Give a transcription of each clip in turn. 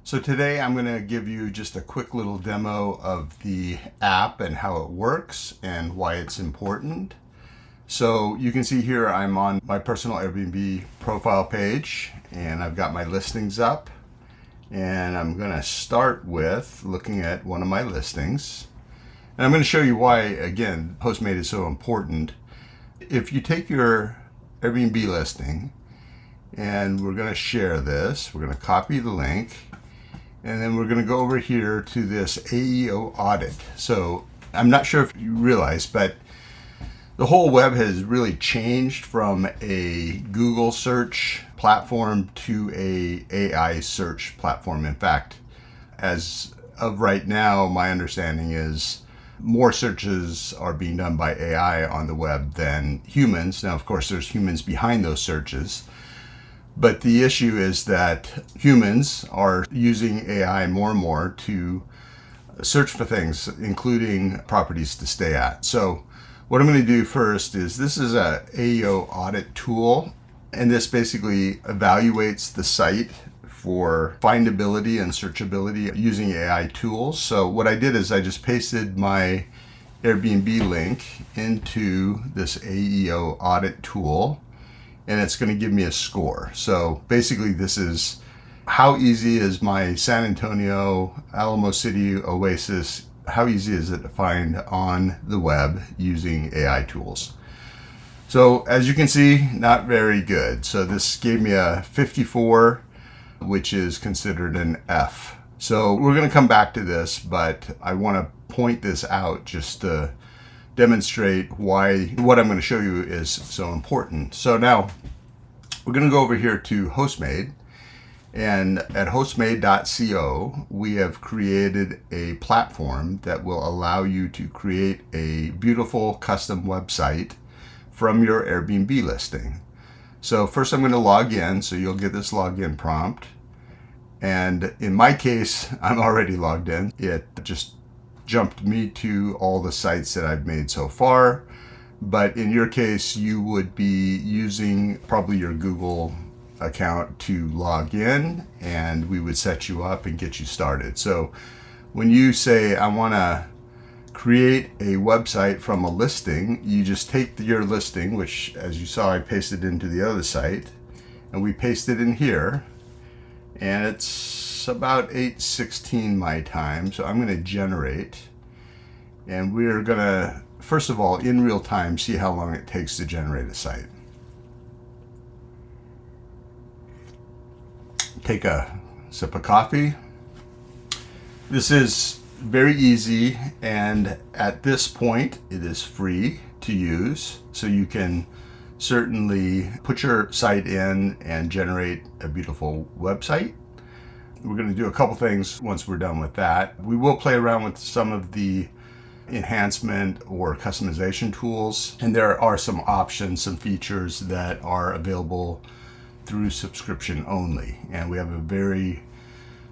So today I'm going to give you just a quick little demo of the app and how it works and why it's important. So you can see here I'm on my personal Airbnb profile page and I've got my listings up, and I'm going to start with looking at one of my listings. And I'm going to show you why, again, HostMade is so important. If you take your Airbnb listing, and we're going to share this, we're going to copy the link, and then we're going to go over here to this AEO audit. So I'm not sure if you realize, but the whole web has really changed from a Google search platform to a AI search platform. In fact, as of right now, my understanding is more searches are being done by AI on the web than humans. Now, of course, there's humans behind those searches. But the issue is that humans are using AI more and more to search for things, including properties to stay at. So what I'm going to do first is, this is a AEO audit tool, and this basically evaluates the site for findability and searchability using AI tools. So what I did is I just pasted my Airbnb link into this AEO audit tool, and it's going to give me a score. So basically this is how easy is my San Antonio, Alamo City, Oasis, how easy is it to find on the web using AI tools? So as you can see, not very good. So this gave me a 54, which is considered an F. So we're going to come back to this, but I want to point this out just to demonstrate why what I'm going to show you is so important. So now we're going to go over here to HostMade, and at hostmade.co we have created a platform that will allow you to create a beautiful custom website from your Airbnb listing. So first I'm going to log in, so you'll get this login prompt, and in my case I'm already logged in. It just jumped me to all the sites that I've made so far, but in your case you would be using probably your Google account to log in, and we would set you up and get you started. So when you say I want to create a website from a listing, you just take your listing, which as you saw I pasted into the other site, and we paste it in here, and it's about 8:16 my time. So I'm going to generate, and we're going to first of all in real time see how long it takes to generate a site. Take a sip of coffee. This is very easy, and at this point it is free to use, so you can certainly put your site in and generate a beautiful website. We're going to do a couple things once we're done with that. We will play around with some of the enhancement or customization tools, and there are some options, some features that are available through subscription only, and we have a very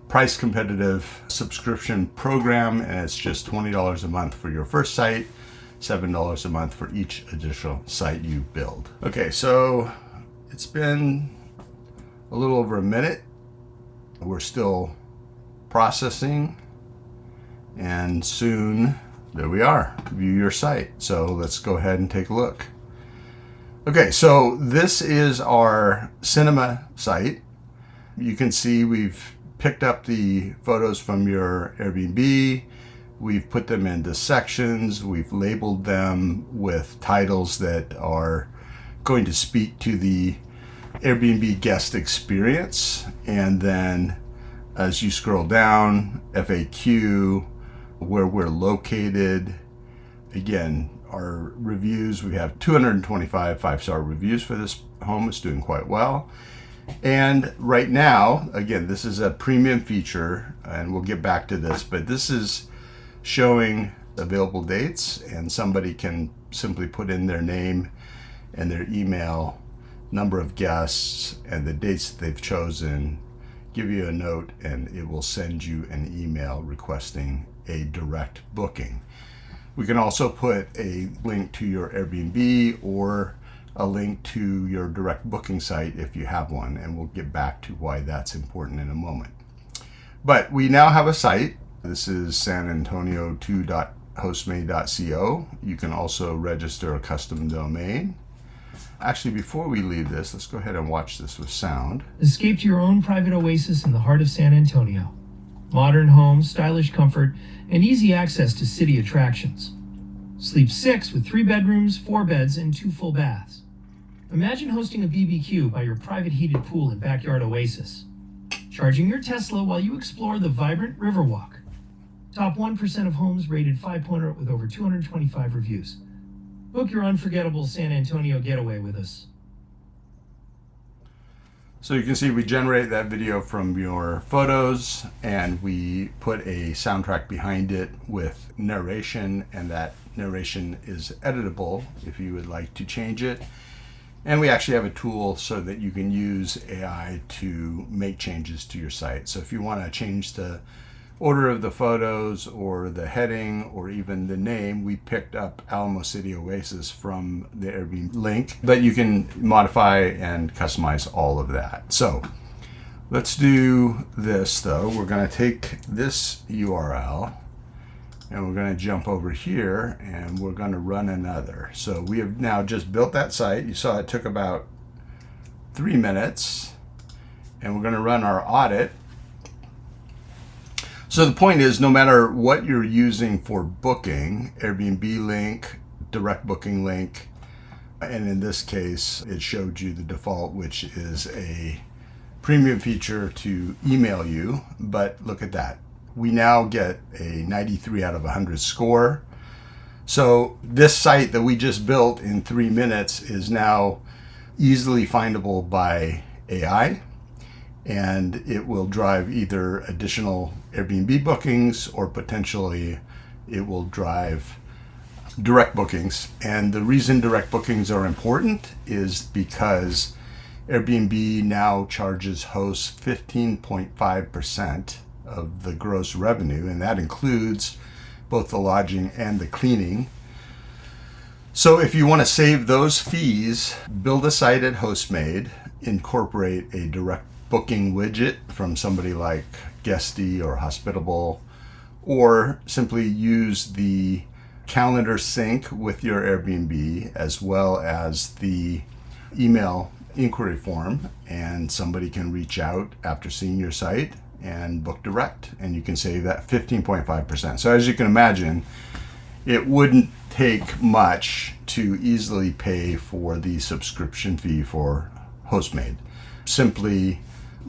price competitive subscription program, and it's just $20 a month for your first site, $7 a month for each additional site you build. Okay, so it's been a little over a minute. We're still processing, and soon there we are, view your site. So let's go ahead and take a look. Okay, so this is our cinema site. You can see we've picked up the photos from your Airbnb. We've put them into sections. We've labeled them with titles that are going to speak to the Airbnb guest experience. And then as you scroll down, FAQ, where we're located. Again, our reviews, we have 225 5-star reviews for this home. It's doing quite well. And right now, again, this is a premium feature, and we'll get back to this, but this is showing available dates, and somebody can simply put in their name and their email, number of guests, and the dates that they've chosen, give you a note, and it will send you an email requesting a direct booking. We can also put a link to your Airbnb or a link to your direct booking site if you have one, and we'll get back to why that's important in a moment. But we now have a site. This is sanantonio2.hostmade.co. You can also register a custom domain. Actually, before we leave this, let's go ahead and watch this with sound. Escape to your own private oasis in the heart of San Antonio. Modern homes, stylish comfort, and easy access to city attractions. Sleep 6 with 3 bedrooms, 4 beds, and 2 full baths. Imagine hosting a BBQ by your private heated pool and backyard oasis. Charging your Tesla while you explore the vibrant Riverwalk. Top 1% of homes rated 5.0 with over 225 reviews. Book your unforgettable San Antonio getaway with us. So you can see we generate that video from your photos and we put a soundtrack behind it with narration, and that narration is editable if you would like to change it. And we actually have a tool so that you can use AI to make changes to your site. So if you want to change the order of the photos or the heading or even the name, we picked up Alamo City Oasis from the Airbnb link, but you can modify and customize all of that. So let's do this though. We're going to take this URL and we're going to jump over here and we're going to run another. So we have now just built that site. You saw it took about 3 minutes, and we're going to run our audit. So the point is, no matter what you're using for booking, Airbnb link, direct booking link, and in this case, it showed you the default, which is a premium feature to email you. But look at that. We now get a 93 out of 100 score. So this site that we just built in 3 minutes is now easily findable by AI. And it will drive either additional Airbnb bookings or potentially it will drive direct bookings. And the reason direct bookings are important is because Airbnb now charges hosts 15.5% of the gross revenue, and that includes both the lodging and the cleaning. So if you want to save those fees, build a site at HostMade, incorporate a direct booking widget from somebody like Guesty or Hospitable, or simply use the calendar sync with your Airbnb as well as the email inquiry form, and somebody can reach out after seeing your site and book direct, and you can save that 15.5%. So as you can imagine, it wouldn't take much to easily pay for the subscription fee for HostMade. Simply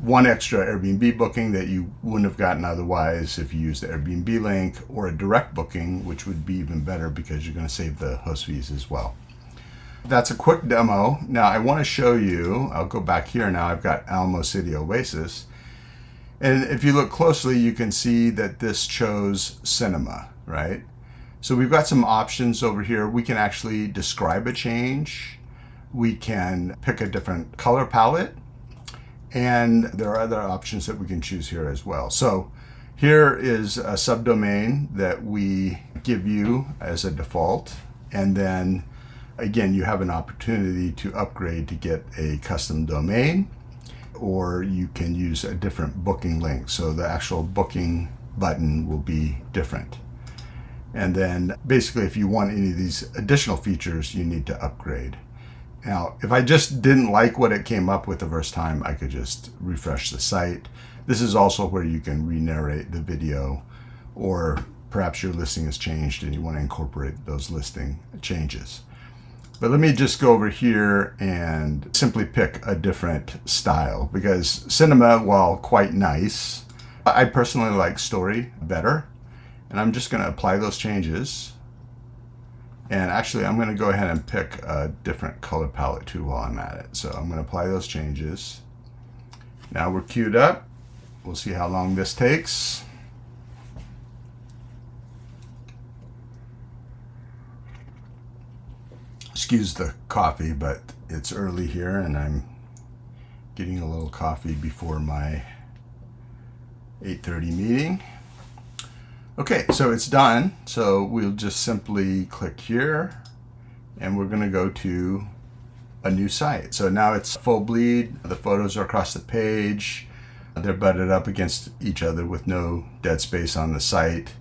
one extra Airbnb booking that you wouldn't have gotten otherwise if you used the Airbnb link, or a direct booking, which would be even better because you're going to save the host fees as well. That's a quick demo. Now I want to show you, I'll go back here now, I've got Alamo City Oasis. And if you look closely, you can see that this chose cinema, right? So we've got some options over here. We can actually describe a change. We can pick a different color palette. And there are other options that we can choose here as well. So here is a subdomain that we give you as a default. And then again, you have an opportunity to upgrade to get a custom domain, or you can use a different booking link. So the actual booking button will be different. And then basically, if you want any of these additional features, you need to upgrade. Now, if I just didn't like what it came up with the first time, I could just refresh the site. This is also where you can re-narrate the video, or perhaps your listing has changed and you want to incorporate those listing changes. But let me just go over here and simply pick a different style, because cinema, while quite nice, I personally like story better. And I'm just going to apply those changes. And actually, I'm going to go ahead and pick a different color palette too while I'm at it. So I'm going to apply those changes. Now we're queued up. We'll see how long this takes. Excuse the coffee, but it's early here and I'm getting a little coffee before my 8:30 meeting. Okay, so it's done. So we'll just simply click here and we're going to go to a new site. So now it's full bleed. The photos are across the page. They're butted up against each other with no dead space on the site.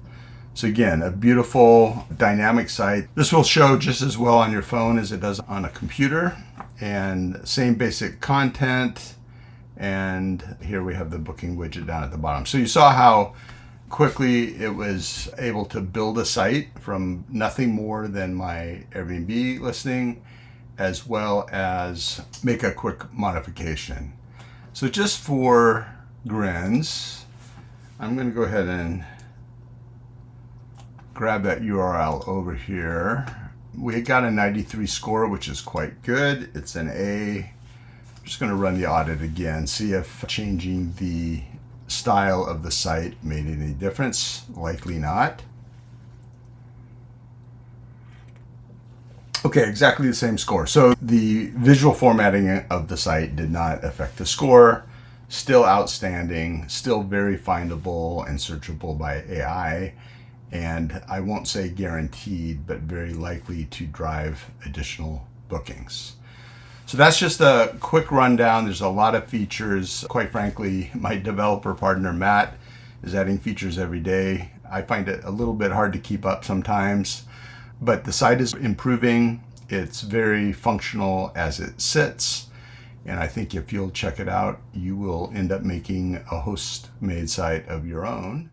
So again, a beautiful dynamic site. This will show just as well on your phone as it does on a computer, and same basic content. And here we have the booking widget down at the bottom. So you saw how quickly it was able to build a site from nothing more than my Airbnb listing, as well as make a quick modification. So just for grins, I'm going to go ahead and grab that URL over here. We got a 93 score, which is quite good. It's an A. I'm just going to run the audit again, see if changing the style of the site made any difference. Likely not. Okay, exactly the same score. So the visual formatting of the site did not affect the score. Still outstanding, still very findable and searchable by AI. And I won't say guaranteed, but very likely to drive additional bookings. So that's just a quick rundown. There's a lot of features. Quite frankly, my developer partner, Matt, is adding features every day. I find it a little bit hard to keep up sometimes, but the site is improving. It's very functional as it sits. And I think if you'll check it out, you will end up making a HostMade site of your own.